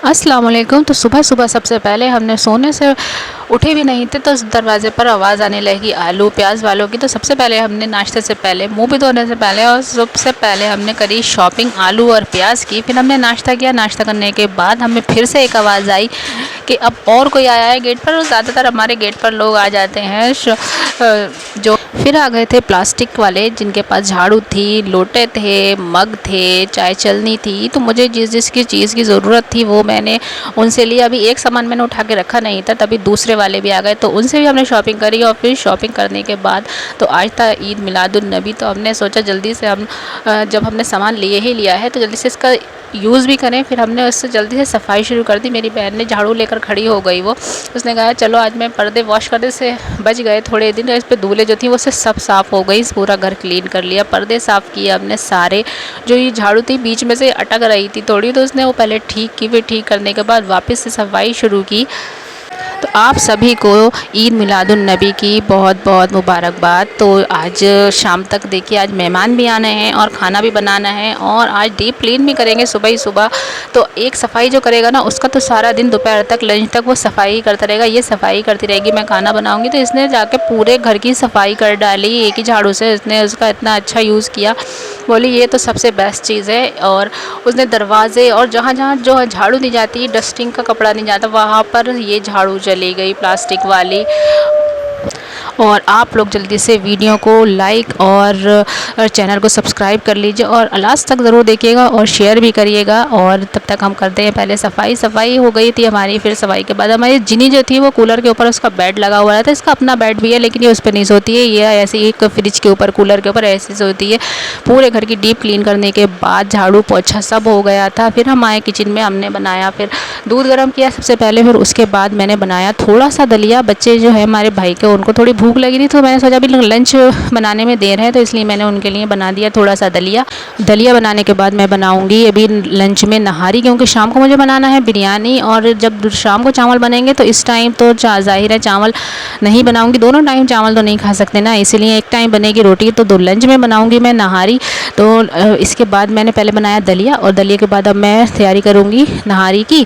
अस्सलाम वालेकुम। तो सुबह सुबह सबसे पहले हमने सोने से उठे भी नहीं थे तो दरवाज़े पर आवाज़ आने लगी आलू प्याज वालों की। तो सबसे पहले हमने नाश्ते से पहले मुंह भी धोने से पहले और सबसे पहले हमने करी शॉपिंग आलू और प्याज की। फिर हमने नाश्ता किया। नाश्ता करने के बाद हमें फिर से एक आवाज़ आई कि अब और कोई आया है गेट पर। और ज़्यादातर हमारे गेट पर लोग आ जाते हैं जो फिर आ गए थे प्लास्टिक वाले जिनके पास झाड़ू थी, लोटे थे, मग थे, चाय चलनी थी। तो मुझे जिस जिसकी चीज़ की ज़रूरत थी वो मैंने उनसे लिया। अभी एक सामान मैंने उठा के रखा नहीं था, तभी दूसरे वाले भी आ गए तो उनसे भी हमने शॉपिंग करी। और फिर शॉपिंग करने के बाद तो आज था ईद मिलादुन नबी। तो हमने सोचा जल्दी से हम जब हमने सामान लिए ही लिया है तो जल्दी से इसका यूज़ भी करें। फिर हमने उससे जल्दी से सफाई शुरू कर दी। मेरी बहन ने झाड़ू लेकर खड़ी हो गई। वो उसने कहा चलो आज मैं पर्दे वॉश करने से बच गए थोड़े दिन। इस पे धूलें जो थी वो से सब साफ़ हो गई। पूरा घर क्लीन कर लिया, पर्दे साफ़ किए हमने सारे। जो ये झाड़ू थी बीच में से अटक रही थी थोड़ी, तो उसने वो पहले ठीक की। फिर ठीक करने के बाद वापस से सफाई शुरू की। तो आप सभी को ईद मिलादुन नबी की बहुत बहुत मुबारकबाद। तो आज शाम तक देखिए आज मेहमान भी आने हैं और खाना भी बनाना है और आज डीप क्लीन भी करेंगे सुबह ही सुबह। तो एक सफाई जो करेगा ना उसका तो सारा दिन दोपहर तक लंच तक वो सफाई करता रहेगा। ये सफाई करती रहेगी, मैं खाना बनाऊंगी। तो इसने जाके पूरे घर की सफाई कर डाली एक ही झाड़ू से। इसने उसका इतना अच्छा यूज़ किया, बोली ये तो सबसे बेस्ट चीज़ है। और उसने दरवाजे और जहाँ जहाँ जो झाड़ू नहीं जाती, डस्टिंग का कपड़ा नहीं जाता, वहाँ पर ये झाड़ू चली गई प्लास्टिक वाली। और आप लोग जल्दी से वीडियो को लाइक और चैनल को सब्सक्राइब कर लीजिए और लास्ट तक ज़रूर देखिएगा और शेयर भी करिएगा। और तब तक हम करते हैं पहले सफाई। सफाई हो गई थी हमारी। फिर सफाई के बाद हमारी जिनी जो थी वो कूलर के ऊपर उसका बेड लगा हुआ था। इसका अपना बेड भी है लेकिन ये उस पर नहीं सोती है, ये ऐसे एक फ्रिज के ऊपर कूलर के ऊपर ऐसे सोती है। पूरे घर की डीप क्लीन करने के बाद झाड़ू पोछा सब हो गया था। फिर हम आए किचन में, हमने बनाया फिर दूध गर्म किया सबसे पहले। फिर उसके बाद मैंने बनाया थोड़ा सा दलिया। बच्चे जो है हमारे भाई के उनको थोड़ी भूख लगी थी तो मैंने सोचा अभी लंच बनाने में देर है तो इसलिए मैंने उनके लिए बना दिया थोड़ा सा दलिया। दलिया बनाने के बाद मैं बनाऊंगी अभी लंच में नहारी, क्योंकि शाम को मुझे बनाना है बिरयानी। और जब शाम को चावल बनेंगे तो इस टाइम तो जाहिर है चावल नहीं बनाऊंगी, दोनों टाइम चावल तो नहीं खा सकते ना, इसलिए एक टाइम बनेगी रोटी। तो दो लंच में बनाऊंगी मैं नहारी। तो इसके बाद मैंने पहले बनाया दलिया और दलिया के बाद अब मैं तैयारी करूंगी नहारी की।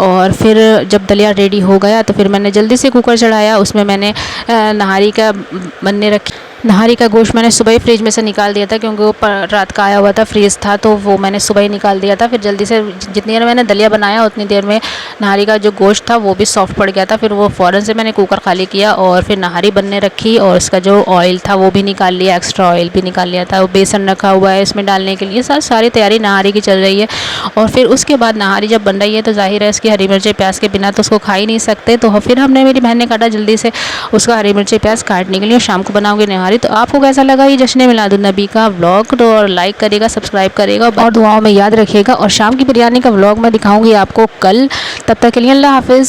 और फिर जब दलिया रेडी हो गया तो फिर मैंने जल्दी से कुकर चढ़ाया। उसमें मैंने नहारी का बनने रखी। नहारी का गोश्त मैंने सुबह ही फ्रिज में से निकाल दिया था क्योंकि वो रात का आया हुआ था, फ्रीज था, तो वो मैंने सुबह ही निकाल दिया था। फिर जल्दी से जितनी देर मैंने दलिया बनाया उतनी देर में नहारी का जो गोश्त था वो भी सॉफ्ट पड़ गया था। फिर वो फ़ौरन से मैंने कुकर खाली किया और फिर नहारी बनने रखी। और उसका जो ऑयल था वो भी निकाल लिया, एक्स्ट्रा ऑयल भी निकाल लिया था। वो बेसन रखा हुआ है इसमें डालने के लिए। सारी तैयारी नहारी की चल रही है। और फिर उसके बाद नहारी जब बन रही है तो जाहिर है इसकी हरी मिर्ची प्याज के बिना तो उसको खा ही नहीं सकते। तो फिर हमने, मेरी बहन ने काटा जल्दी से उसका हरी मिर्ची प्याज काटने के लिए। शाम को बनाओगे नहारी। तो आपको कैसा लगा ये जश्न मिलादुन नबी का व्लॉग? तो और लाइक करेगा, सब्सक्राइब करेगा और दुआओं में याद रखिएगा। और शाम की बिरयानी का व्लॉग मैं दिखाऊंगी आपको कल। तब तक के लिए अल्लाह हाफिज़।